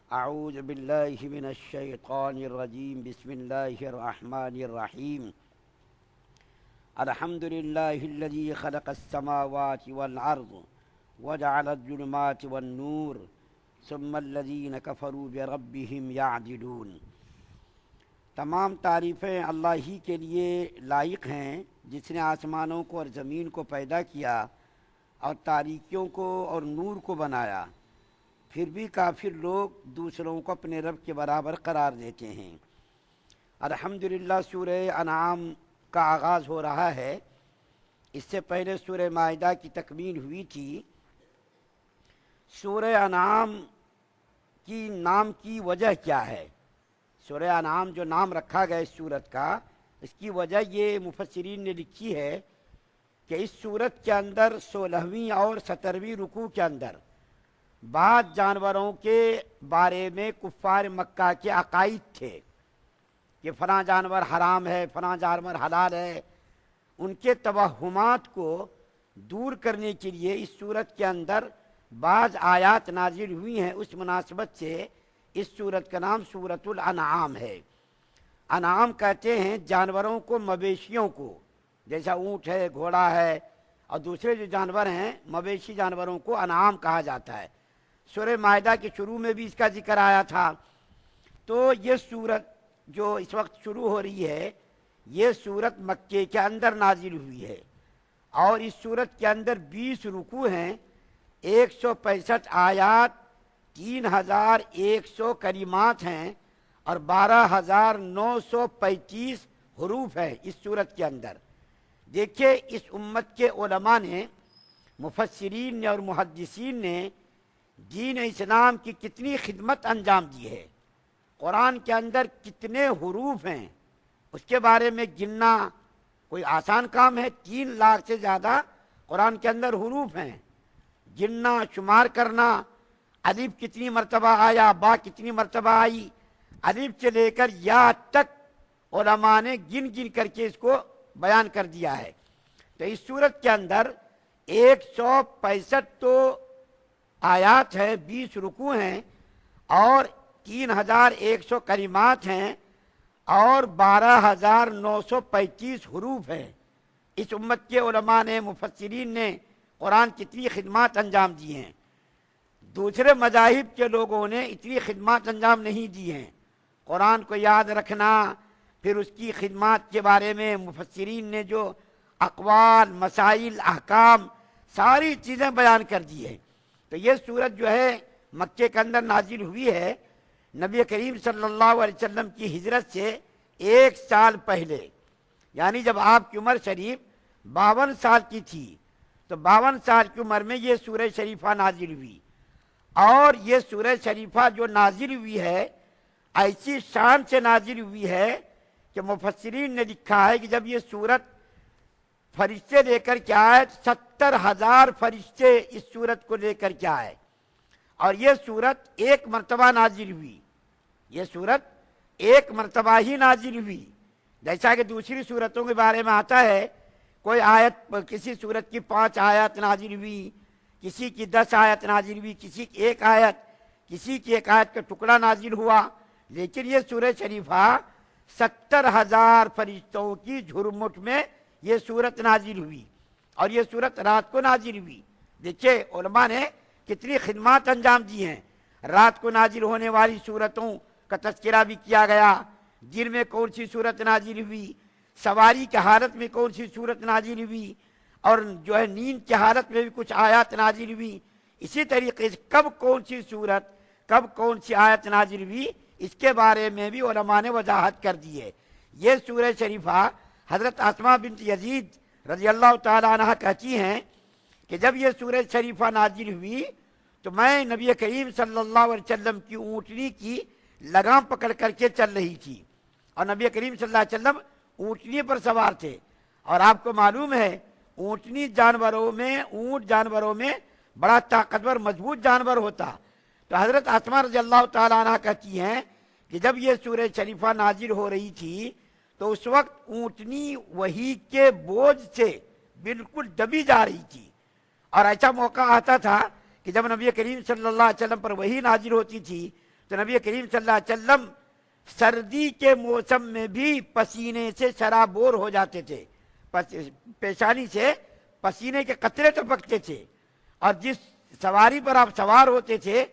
اعوذ باللہ من الشیطان الرجیم بسم اللہ الرحمن الرحیم الحمد للہ الذی خلق السماوات والارض وجعل الظلمات والنور ثم الذین کفروا بربہم یعدلون۔ تمام تعریفیں اللہ ہی کے لیے لائق ہیں جس نے آسمانوں کو اور زمین کو پیدا کیا اور تاریکیوں کو اور نور کو بنایا، پھر بھی کافر لوگ دوسروں کو اپنے رب کے برابر قرار دیتے ہیں۔ الحمدللہ سورہ انعام کا آغاز ہو رہا ہے۔ اس سے پہلے سورہ مائدہ کی تکمیل ہوئی تھی۔ سورہ انعام کی نام کی وجہ کیا ہے؟ سورہ انعام جو نام رکھا گیا اس سورت کا، اس کی وجہ یہ مفسرین نے لکھی ہے کہ اس سورت کے اندر 16ویں اور 17ویں رکوع کے اندر بعض جانوروں کے بارے میں کفار مکہ کے عقائد تھے کہ فلاں جانور حرام ہے، فلاں جانور حلال ہے۔ ان کے توہمات کو دور کرنے کے لیے اس سورت کے اندر بعض آیات نازل ہوئی ہیں۔ اس مناسبت سے اس سورت کا نام سورۃ الانعام ہے۔ انعام کہتے ہیں جانوروں کو، مویشیوں کو، جیسا اونٹ ہے، گھوڑا ہے اور دوسرے جو جانور ہیں مویشی جانوروں کو انعام کہا جاتا ہے۔ سورہ مائدہ کے شروع میں بھی اس کا ذکر آیا تھا۔ تو یہ سورت جو اس وقت شروع ہو رہی ہے، یہ سورت مکے کے اندر نازل ہوئی ہے اور اس سورت کے اندر 20 رکوع ہیں، 165 آیات، 3100 کلمات ہیں اور 12935 حروف ہیں اس سورت کے اندر۔ دیکھیے اس امت کے علماء نے، مفسرین نے اور محدثین نے دین اسلام کی کتنی خدمت انجام دی ہے۔ قرآن کے اندر کتنے حروف ہیں اس کے بارے میں گننا کوئی آسان کام ہے۔ 3 لاکھ سے زیادہ قرآن کے اندر حروف ہیں۔ گننا، شمار کرنا، الف کتنی مرتبہ آیا، با کتنی مرتبہ آئی، الف سے لے کر یا تک علماء نے گن گن کر کے اس کو بیان کر دیا ہے۔ تو اس سورت کے اندر 165 تو آیات ہیں، 20 رکوع ہیں اور 3100 کلمات ہیں اور 12935 حروف ہیں۔ اس امت کے علماء نے، مفسرین نے قرآن کی اتنی خدمات انجام دی ہیں۔ دوسرے مذاہب کے لوگوں نے اتنی خدمات انجام نہیں دی ہیں۔ قرآن کو یاد رکھنا، پھر اس کی خدمات کے بارے میں مفسرین نے جو اقوال، مسائل، احکام، ساری چیزیں بیان کر دی ہیں۔ تو یہ سورت جو ہے مکے کے اندر نازل ہوئی ہے نبی کریم صلی اللہ علیہ وسلم کی ہجرت سے 1 سال پہلے، یعنی جب آپ کی عمر شریف 52 سال کی تھی، تو 52 سال کی عمر میں یہ سورہ شریفہ نازل ہوئی۔ اور یہ سورہ شریفہ جو نازل ہوئی ہے ایسی شان سے نازل ہوئی ہے کہ مفسرین نے لکھا ہے کہ جب یہ سورت فرشتے لے کر کے آئے، 70,000 فرشتے اس سورت کو لے کر کے آئے اور یہ سورت ایک مرتبہ نازل ہوئی۔ یہ سورت ایک مرتبہ ہی نازل ہوئی، جیسا کہ دوسری سورتوں کے بارے میں آتا ہے، کوئی آیت، کسی سورت کی 5 آیات نازل ہوئی، کسی کی 10 آیت نازل ہوئی، کسی کی 1 آیت، کسی کی 1 آیت کا ٹکڑا نازل ہوا۔ لیکن یہ سورہ شریفہ 70,000 فرشتوں کی جھرمٹ میں یہ سورت نازل ہوئی اور یہ سورت رات کو نازل ہوئی۔ دیکھیے علماء نے کتنی خدمات انجام دی ہیں۔ رات کو نازل ہونے والی سورتوں کا تذکرہ بھی کیا گیا، دن میں کون سی سورت نازل ہوئی، سواری کی حالت میں کون سی سورت نازل ہوئی اور جو ہے نیند کی حالت میں بھی کچھ آیات نازل ہوئی۔ اسی طریقے سے کب کون سی سورت، کب کون سی آیت نازل ہوئی، اس کے بارے میں بھی علماء نے وضاحت کر دی ہے۔ یہ سورہ شریفہ حضرت اسماء بنت یزید رضی اللہ تعالیٰ عنہ کہتی ہیں کہ جب یہ سورہ شریفہ نازل ہوئی تو میں نبی کریم صلی اللہ علیہ وسلم کی اونٹنی کی لگام پکڑ کر کے چل رہی تھی اور نبی کریم صلی اللہ علیہ وسلم اونٹنی پر سوار تھے، اور آپ کو معلوم ہے اونٹنی جانوروں میں، اونٹ جانوروں میں بڑا طاقتور مضبوط جانور ہوتا۔ تو حضرت اسماء رضی اللہ تعالیٰ عنہ کہتی ہیں کہ جب یہ سورہ شریفہ نازل ہو رہی تھی تو اس وقت اونٹنی وحی کے بوجھ سے بالکل دبی جا رہی تھی، اور ایسا موقع آتا تھا کہ جب نبی کریم صلی اللہ علیہ وسلم پر وحی نازل ہوتی تھی تو نبی کریم صلی اللہ علیہ وسلم سردی کے موسم میں بھی پسینے سے سرابور ہو جاتے تھے، پیشانی سے پسینے کے قطرے ٹپکتے تھے، اور جس سواری پر آپ سوار ہوتے تھے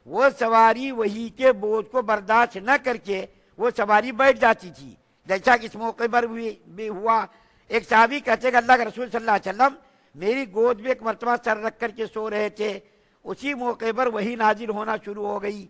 وہ سواری وہی کے بوجھ کو برداشت نہ کر کے وہ سواری بیٹھ جاتی تھی، جیسا کہ اس موقع پر بھی ہوا۔ ایک صحابی کہتے کہ اللہ کے رسول صلی اللہ علیہ وسلم میری گود میں ایک مرتبہ سر رکھ کر کے سو رہے تھے، اسی موقع پر وہی نازل ہونا شروع ہو گئی،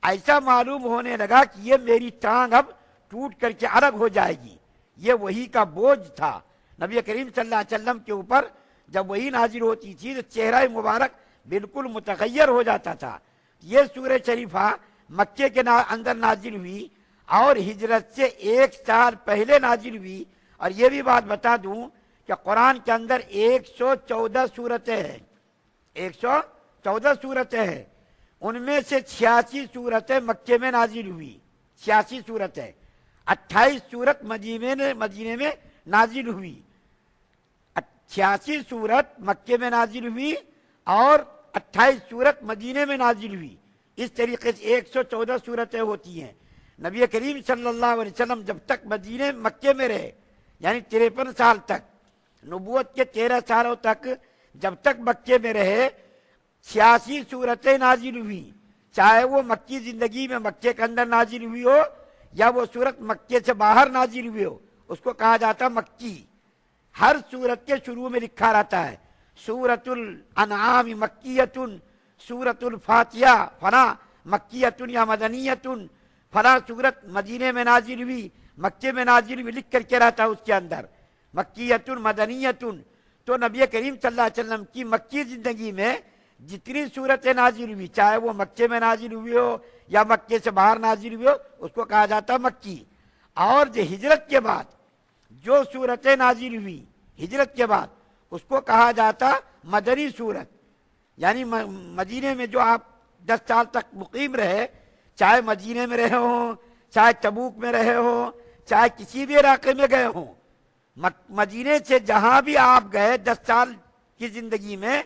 ایسا معلوم ہونے لگا کہ یہ میری ٹانگ اب ٹوٹ کر کے الگ ہو جائے گی۔ یہ وہی کا بوجھ تھا نبی کریم صلی اللہ علیہ وسلم کے اوپر۔ جب وہی نازل ہوتی تھی تو چہرہ مبارک بالکل متغیر ہو جاتا تھا۔ یہ سورہ شریفہ مکے کے اندر نازل ہوئی اور ہجرت سے 1 سال پہلے نازل ہوئی۔ اور یہ بھی بات بتا دوں کہ قرآن کے اندر 114 سورتیں ہیں، 114 سورتیں ہیں، ان میں سے 86 سورتیں مکے میں نازل ہوئی، 86 سورتیں، 28 سورت مدینے میں نازل ہوئی، 86 سورت مکے میں نازل ہوئی اور 28 سورت مدینے میں نازل ہوئی۔ اس طریقے سے 114 سورتیں ہوتی ہیں۔ نبی کریم صلی اللہ علیہ وسلم جب تک مکے میں رہے، یعنی 53 سال تک، نبوت کے 13 سالوں تک جب تک مکے میں رہے، 86 سورتیں نازل ہوئی، چاہے وہ مکی زندگی میں مکے کے اندر نازل ہوئی ہو یا وہ سورت مکے سے باہر نازل ہوئی ہو، اس کو کہا جاتا مکی۔ ہر سورت کے شروع میں لکھا رہتا ہے سورۃ الانعام مکیۃ، سورۃ الفاتحہ فلاں مکیۃ یا مدنیۃ، فلاں سورت مدینے میں نازل ہوئی، مکے میں نازل ہوئی، لکھ کر کے رہتا ہے اس کے اندر مکیۃ مدنیۃ۔ تو نبی کریم صلی اللہ علیہ وسلم کی مکی زندگی میں جتنی سورتیں نازل ہوئی، چاہے وہ مکے میں نازل ہوئی ہو یا مکے سے باہر نازل ہوئی ہو، اس کو کہا جاتا مکی۔ اور جو ہجرت کے بعد جو سورتیں نازل ہوئی ہجرت کے بعد، اس کو کہا جاتا مدنی سورت، یعنی مدینے میں جو آپ 10 سال تک مقیم رہے، چاہے مدینے میں رہے ہوں، چاہے تبوک میں رہے ہوں، چاہے کسی بھی علاقے میں گئے ہوں، مدینے سے جہاں بھی آپ گئے 10 سال کی زندگی میں،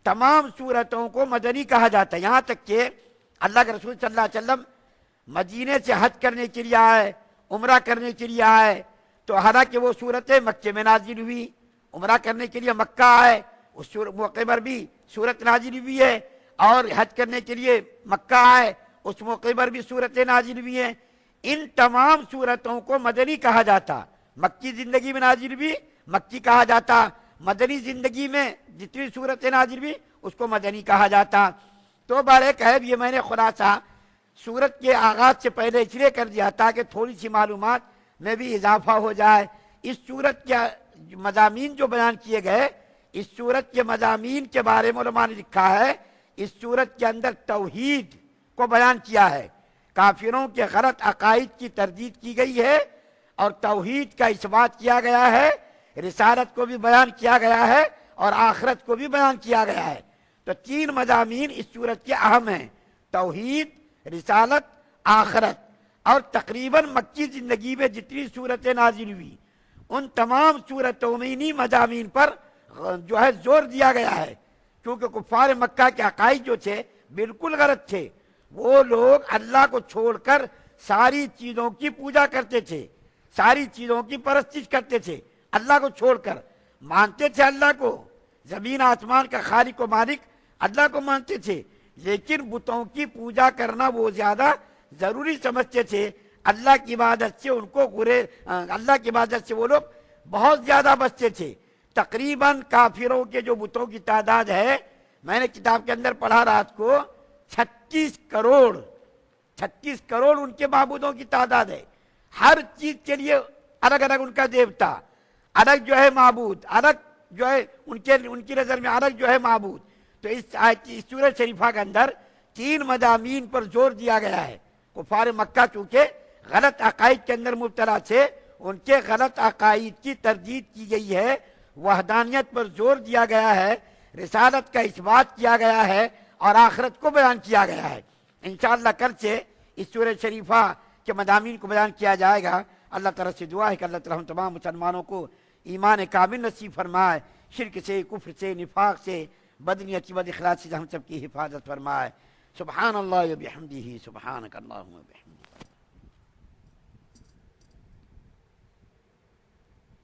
تمام سورتوں کو مدنی کہا جاتا ہے۔ یہاں تک کہ اللہ کے رسول صلی اللہ علیہ وسلم مدینے سے حج کرنے کے لیے آئے، عمرہ کرنے کے لیے آئے، تو حالانکہ وہ سورتیں مکے میں نازل ہوئی، عمرہ کرنے کے لیے مکہ آئے، اس موقع پر بھی سورت نازل ہوئی ہے، اور حج کرنے کے لیے مکہ آئے، اس موقع پر بھی سورتیں نازل ہوئی ہیں۔ ان تمام سورتوں کو مدنی کہا جاتا۔ مکی زندگی میں نازل ہوئی مکی کہا جاتا، مدنی زندگی میں جتنی سورتیں نازل ہوئی اس کو مدنی کہا جاتا۔ تو بہرحال یہ میں نے خلاصہ سورت کے آغاز سے پہلے اس لیے کر دیا تاکہ تھوڑی سی معلومات میں بھی اضافہ ہو جائے۔ اس سورت کے مضامین جو بیان کیے گئے، اس سورت کے مضامین کے بارے میں علماء نے لکھا ہے، اس سورت کے اندر توحید کو بیان کیا ہے، کافروں کے غلط عقائد کی تردید کی گئی ہے اور توحید کا اثبات کیا گیا ہے، رسالت کو بھی بیان کیا گیا ہے اور آخرت کو بھی بیان کیا گیا ہے۔ تو 3 مضامین اس سورت کے اہم ہیں، توحید، رسالت، آخرت۔ اور تقریباً مکی زندگی میں جتنی سورتیں نازل ہوئی ان تمام سورتوں میں انہی مضامین پر جو ہے زور دیا گیا ہے، کیونکہ کفار مکہ کے عقائد جو تھے بالکل غلط تھے۔ وہ لوگ اللہ کو چھوڑ کر ساری چیزوں کی پوجا کرتے تھے، ساری چیزوں کی پرستش کرتے تھے، اللہ کو چھوڑ کر مانتے تھے اللہ کو، زمین آسمان کا خالق و مالک اللہ کو مانتے تھے، لیکن بتوں کی پوجا کرنا وہ زیادہ ضروری سمجھتے تھے۔ اللہ کی عبادت سے ان کو اللہ کی عبادت سے وہ لوگ بہت زیادہ بچتے تھے۔ تقریباً کافروں کے جو بتوں کی تعداد ہے، میں نے کتاب کے اندر پڑھا رات کو، 36 کروڑ ان کے معبودوں کی تعداد ہے۔ ہر چیز کے لیے الگ الگ ان کا دیوتا، الگ جو ہے معبود، الگ جو ہے ان کی نظر میں الگ جو ہے معبود۔ تو اس سورہ شریفہ کے اندر 3 مضامین پر زور دیا گیا ہے۔ کفار مکہ چونکہ غلط عقائد کے اندر مبتلا تھے، ان کے غلط عقائد کی تردید کی گئی ہے، وحدانیت پر زور دیا گیا ہے، رسالت کا اثبات کیا گیا ہے اور آخرت کو بیان کیا گیا ہے۔ انشاءاللہ کل سے اس سورہ شریفہ کے مضامین کو بیان کیا جائے گا۔ اللہ تعالیٰ سے دعا ہے کہ اللہ تعالیٰ ہم تمام مسلمانوں کو ایمان کامل نصیب فرمائے، شرک سے، کفر سے، نفاق سے، بدنیتی بد اخلاصی سے ہم سب کی حفاظت فرمائے۔ سبحان اللہ و بحمدہ، سبحانک اللہم و بحمدک۔